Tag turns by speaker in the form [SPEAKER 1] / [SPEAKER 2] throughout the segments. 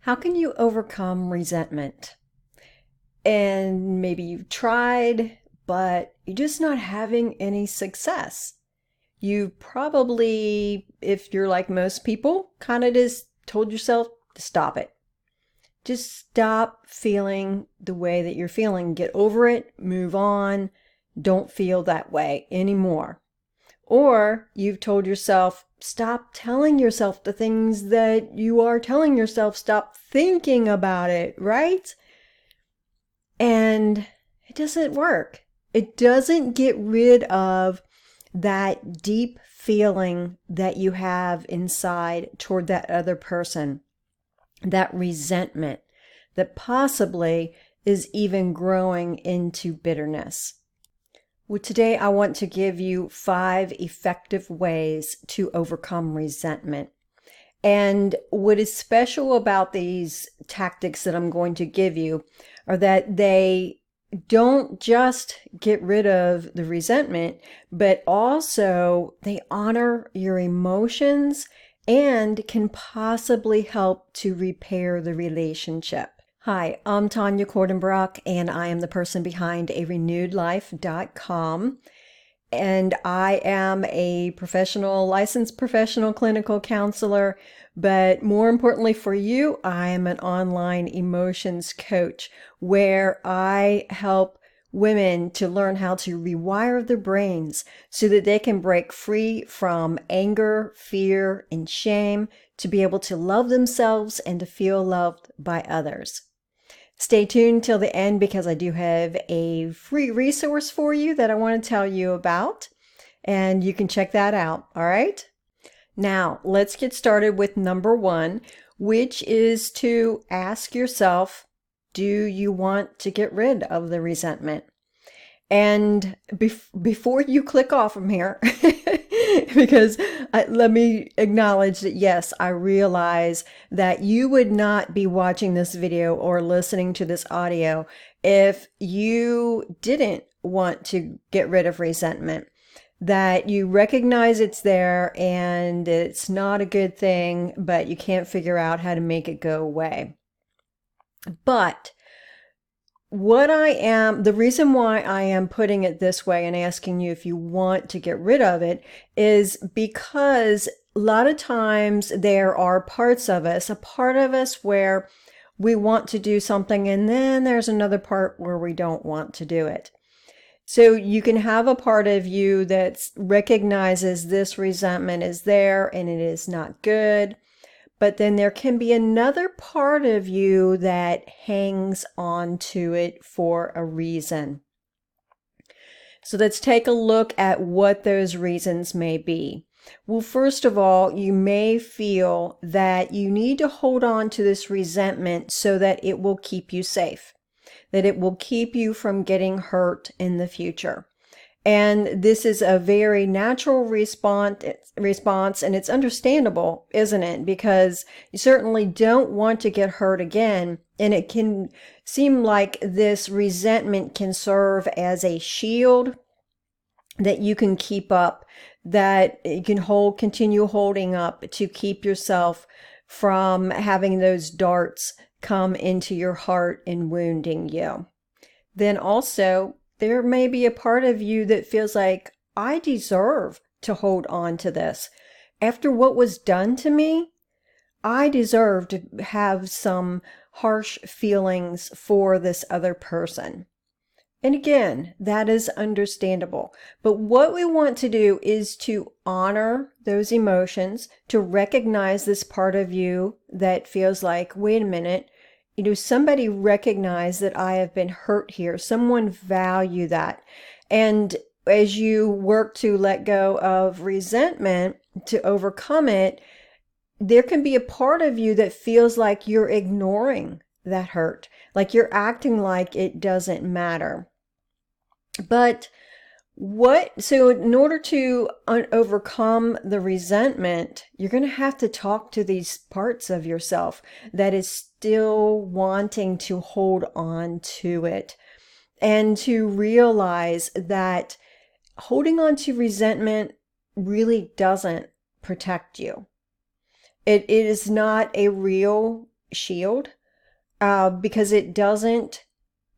[SPEAKER 1] How can you overcome resentment? And maybe you've tried, but you're just not having any success. You probably, if you're like most people, kind of just told yourself to stop it. Just stop feeling the way that you're feeling. Get over it, move on. Don't feel that way anymore. Or you've told yourself, stop telling yourself the things that you are telling yourself, stop thinking about it, right? And it doesn't work. It doesn't get rid of that deep feeling that you have inside toward that other person, that resentment that possibly is even growing into bitterness. Well, today I want to give you 5 effective ways to overcome resentment. And what is special about these tactics that I'm going to give you are that they don't just get rid of the resentment, but also they honor your emotions and can possibly help to repair the relationship. Hi, I'm Tawnya Kordenbrock, and I am the person behind arenewedlife.com. And I am a licensed professional clinical counselor, but more importantly for you, I am an online emotions coach where I help women to learn how to rewire their brains so that they can break free from anger, fear, and shame to be able to love themselves and to feel loved by others. Stay tuned till the end because I do have a free resource for you that I want to tell you about, and you can check that out, all right? Now, let's get started with number 1, which is to ask yourself, do you want to get rid of the resentment? And before you click off from here, because let me acknowledge that yes, I realize that you would not be watching this video or listening to this audio if you didn't want to get rid of resentment, that you recognize it's there and it's not a good thing, but you can't figure out how to make it go away. But the reason why I am putting it this way and asking you if you want to get rid of it is because a lot of times there are parts of us, a part of us where we want to do something, and then there's another part where we don't want to do it. So you can have a part of you that recognizes this resentment is there and it is not good. But then there can be another part of you that hangs on to it for a reason. So let's take a look at what those reasons may be. Well, first of all, you may feel that you need to hold on to this resentment so that it will keep you safe, that it will keep you from getting hurt in the future. And this is a very natural response, and it's understandable, isn't it? Because you certainly don't want to get hurt again. And it can seem like this resentment can serve as a shield that you can keep up, that you can continue holding up to keep yourself from having those darts come into your heart and wounding you. Then also, there may be a part of you that feels like, I deserve to hold on to this. After what was done to me, I deserve to have some harsh feelings for this other person. And again, that is understandable. But what we want to do is to honor those emotions, to recognize this part of you that feels like, wait a minute, somebody recognize that I have been hurt here. Someone value that. And as you work to let go of resentment, to overcome it, there can be a part of you that feels like you're ignoring that hurt, like you're acting like it doesn't matter. But so in order to overcome the resentment, you're going to have to talk to these parts of yourself that is still wanting to hold on to it, and to realize that holding on to resentment really doesn't protect you. It is not a real shield, because it doesn't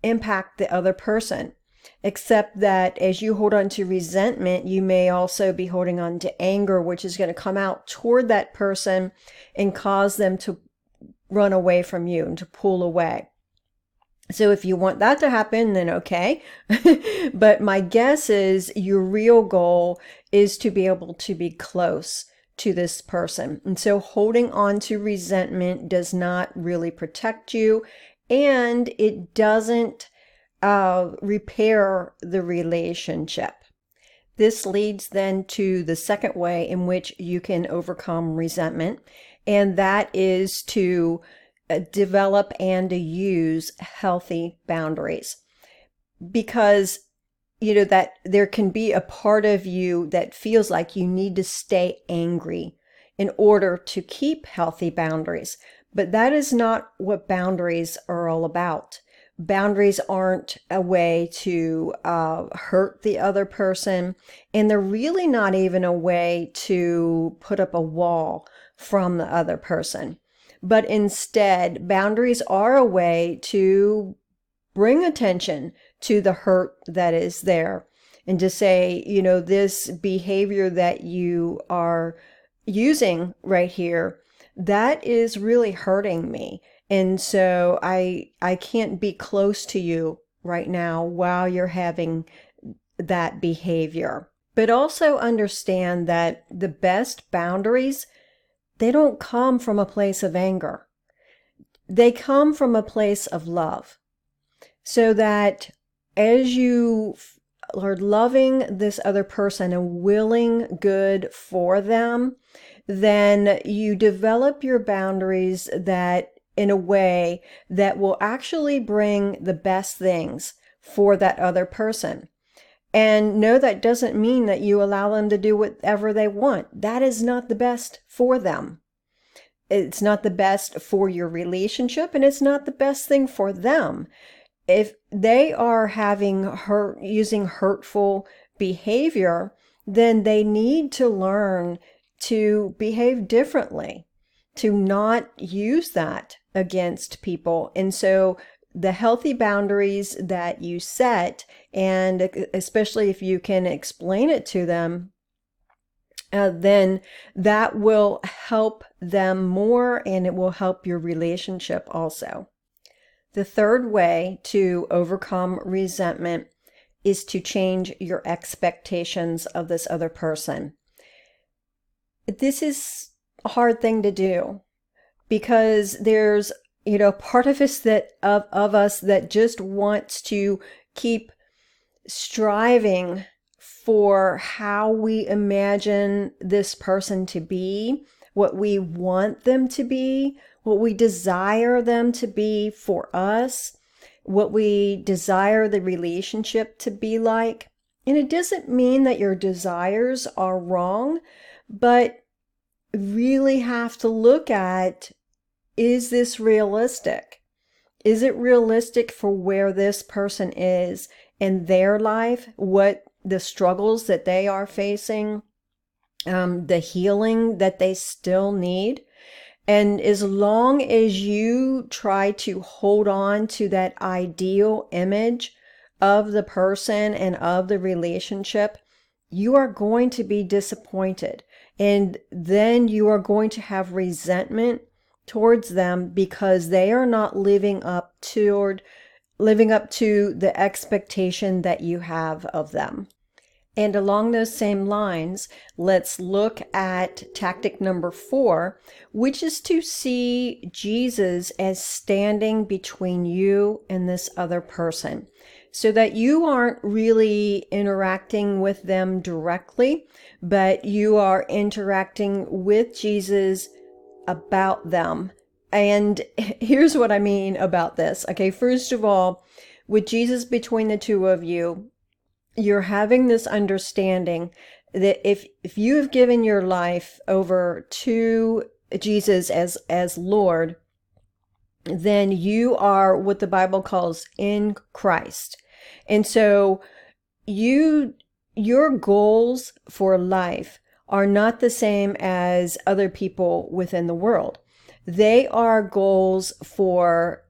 [SPEAKER 1] impact the other person. Except that as you hold on to resentment, you may also be holding on to anger, which is going to come out toward that person and cause them to run away from you and to pull away. So if you want that to happen, then okay. But my guess is your real goal is to be able to be close to this person. And so holding on to resentment does not really protect you, and it doesn't repair the relationship. This leads then to the second way in which you can overcome resentment, and that is to develop and to use healthy boundaries. Because that there can be a part of you that feels like you need to stay angry in order to keep healthy boundaries. But that is not what boundaries are all about. Boundaries aren't a way to hurt the other person, and they're really not even a way to put up a wall from the other person. But instead, boundaries are a way to bring attention to the hurt that is there and to say, this behavior that you are using right here, that is really hurting me. And so I can't be close to you right now while you're having that behavior. But also understand that the best boundaries, they don't come from a place of anger. They come from a place of love. So that as you are loving this other person and willing good for them, then you develop your boundaries that in a way that will actually bring the best things for that other person. And no, that doesn't mean that you allow them to do whatever they want. That is not the best for them. It's not the best for your relationship, and it's not the best thing for them. If they are using hurtful behavior, then they need to learn to behave differently, to not use that against people. And so the healthy boundaries that you set, and especially if you can explain it to them, then that will help them more, and it will help your relationship also. The third way to overcome resentment is to change your expectations of this other person. This is a hard thing to do because there's, part of us of us that just wants to keep striving for how we imagine this person to be, what we want them to be, what we desire them to be for us, what we desire the relationship to be like. And it doesn't mean that your desires are wrong, but really have to look at, is this realistic? Is it realistic for where this person is in their life, what the struggles that they are facing, the healing that they still need? And as long as you try to hold on to that ideal image of the person and of the relationship, you are going to be disappointed. And then you are going to have resentment towards them because they are not living up to the expectation that you have of them. And along those same lines, let's look at tactic number 4, which is to see Jesus as standing between you and this other person, so that you aren't really interacting with them directly, but you are interacting with Jesus about them. And here's what I mean about this. Okay, first of all, with Jesus between the two of you, you're having this understanding that if you have given your life over to Jesus as Lord, then you are what the Bible calls in Christ. And so your goals for life are not the same as other people within the world. They are goals for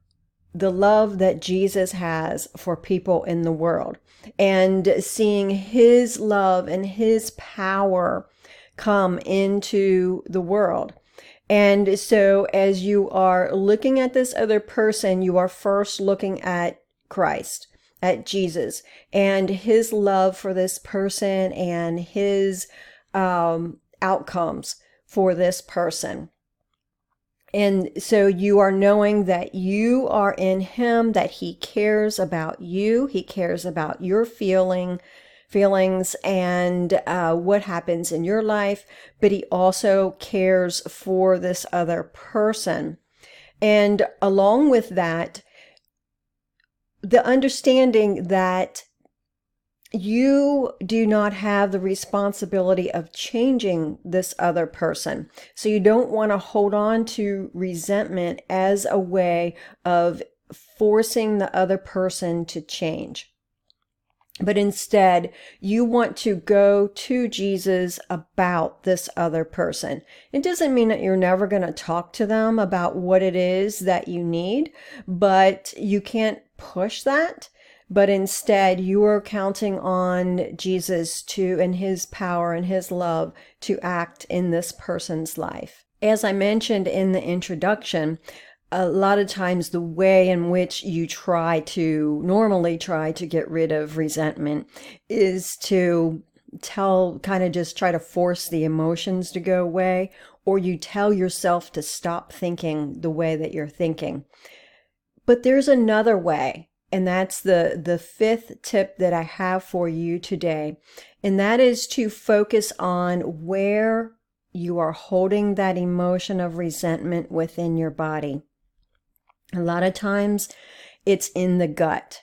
[SPEAKER 1] the love that Jesus has for people in the world, and seeing his love and his power come into the world. And so as you are looking at this other person, you are first looking at Christ, at Jesus, and his love for this person and his outcomes for this person. And so you are knowing that you are in him, that he cares about you. He cares about your feelings and what happens in your life, but he also cares for this other person. And along with that, the understanding that you do not have the responsibility of changing this other person. So you don't want to hold on to resentment as a way of forcing the other person to change. But instead, you want to go to Jesus about this other person. It doesn't mean that you're never going to talk to them about what it is that you need, but you can't push that. But instead, you are counting on Jesus and his power and his love to act in this person's life. As I mentioned in the introduction, a lot of times the way in which you normally try to get rid of resentment is to just try to force the emotions to go away, or you tell yourself to stop thinking the way that you're thinking. But there's another way. And that's the fifth tip that I have for you today. And that is to focus on where you are holding that emotion of resentment within your body. A lot of times it's in the gut.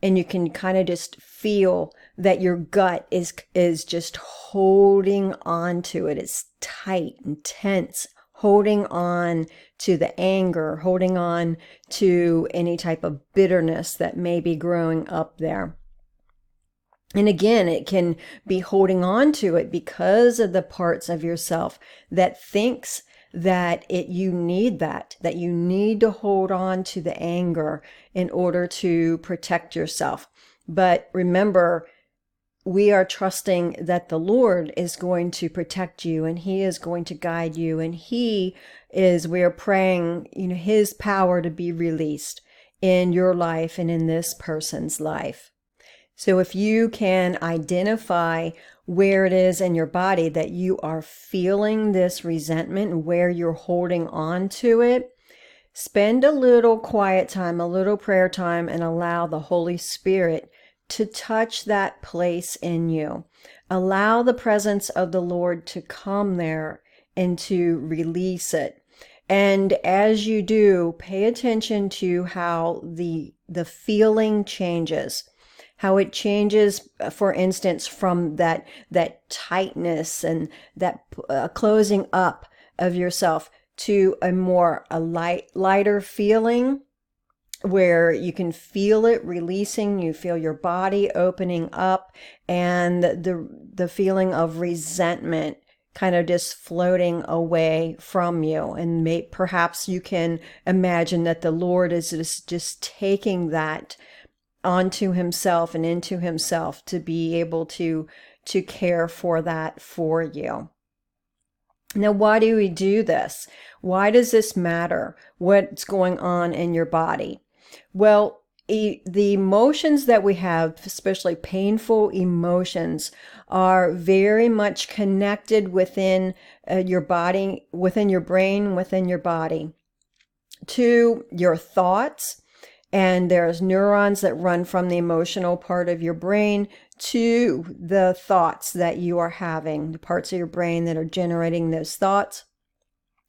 [SPEAKER 1] And you can kind of just feel that your gut is just holding on to it. It's tight and tense, holding on to the anger, holding on to any type of bitterness that may be growing up there. And again, it can be holding on to it because of the parts of yourself that thinks that you need that you need to hold on to the anger in order to protect yourself. But remember, we are trusting that the Lord is going to protect you, and he is going to guide you, and we are praying, his power to be released in your life and in this person's life. So if you can identify where it is in your body that you are feeling this resentment and where you're holding on to it, spend a little quiet time, a little prayer time, and allow the Holy Spirit to touch that place in you. Allow the presence of the Lord to come there and to release it. And as you do, pay attention to how the feeling changes. How it changes, for instance, from that tightness and that closing up of yourself to a lighter feeling, where you can feel it releasing, you feel your body opening up, and the feeling of resentment kind of just floating away from you. And perhaps you can imagine that the Lord is just taking that onto himself and into himself to be able to care for that for you. Now, why do we do this? Why does this matter? What's going on in your body? Well, the emotions that we have, especially painful emotions, are very much connected within your body, within your brain, within your body, to your thoughts. And there's neurons that run from the emotional part of your brain to the thoughts that you are having, the parts of your brain that are generating those thoughts.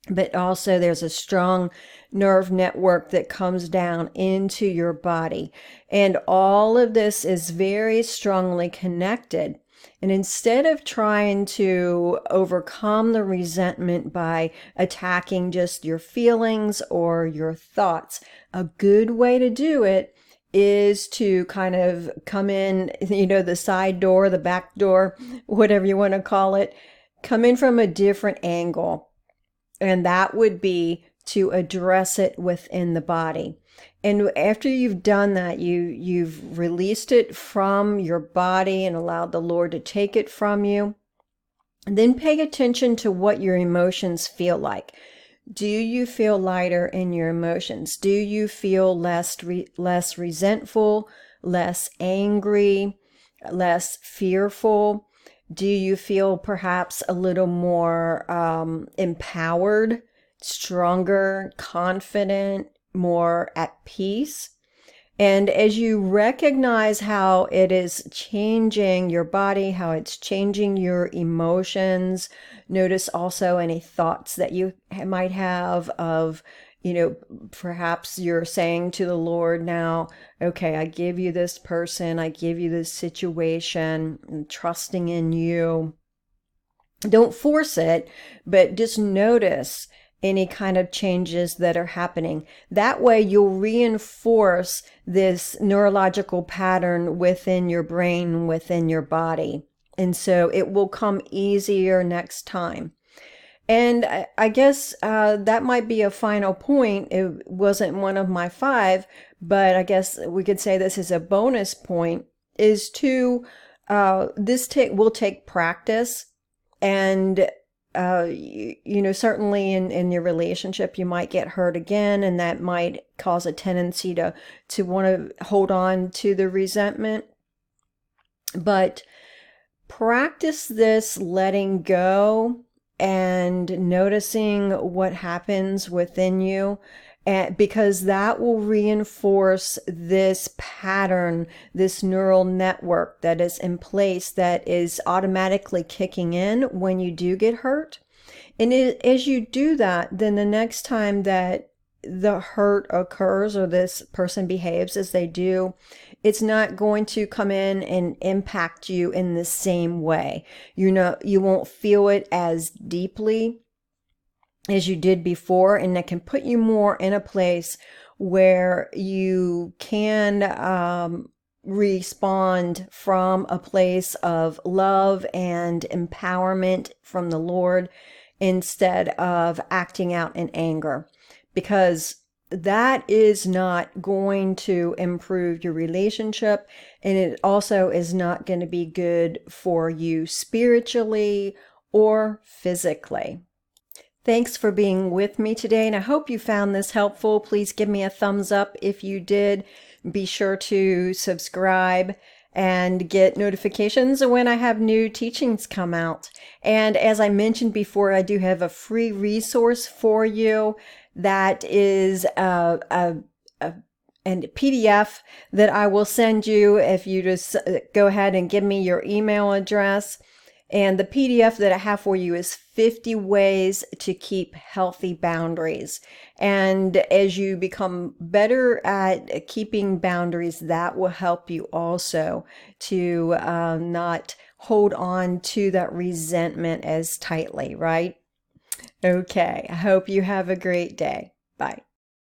[SPEAKER 1] But also there's a strong nerve network that comes down into your body. And all of this is very strongly connected. And instead of trying to overcome the resentment by attacking just your feelings or your thoughts, a good way to do it is to kind of come in, the side door, the back door, whatever you want to call it, come in from a different angle. And that would be to address it within the body. And after you've done that, you've released it from your body and allowed the Lord to take it from you. And then pay attention to what your emotions feel like. Do you feel lighter in your emotions? Do you feel less resentful, less angry, less fearful? Do you feel perhaps a little more empowered, stronger, confident, more at peace? And as you recognize how it is changing your body, how it's changing your emotions, notice also any thoughts that you might have of, perhaps you're saying to the Lord now, okay, I give you this person, I give you this situation, I'm trusting in you. Don't force it, but just notice any kind of changes that are happening. That way you'll reinforce this neurological pattern within your brain, within your body. And so it will come easier next time. And I guess that might be a final point. It wasn't one of my 5, but I guess we could say this is a bonus point, is to, this will take practice. And certainly in your relationship, you might get hurt again, and that might cause a tendency to want to hold on to the resentment. But practice this letting go and noticing what happens within you, because that will reinforce this pattern, this neural network that is in place that is automatically kicking in when you do get hurt. And as you do that, then the next time that the hurt occurs or this person behaves as they do, it's not going to come in and impact you in the same way. You won't feel it as deeply as you did before, and that can put you more in a place where you can respond from a place of love and empowerment from the Lord instead of acting out in anger, because that is not going to improve your relationship, and it also is not going to be good for you spiritually or physically. Thanks for being with me today, and I hope you found this helpful. Please give me a thumbs up if you did. Be sure to subscribe and get notifications when I have new teachings come out. And as I mentioned before, I do have a free resource for you that is a PDF that I will send you if you just go ahead and give me your email address. And the PDF that I have for you is 50 ways to keep healthy boundaries. And as you become better at keeping boundaries, that will help you also to not hold on to that resentment as tightly, right? Okay, I hope you have a great day. Bye.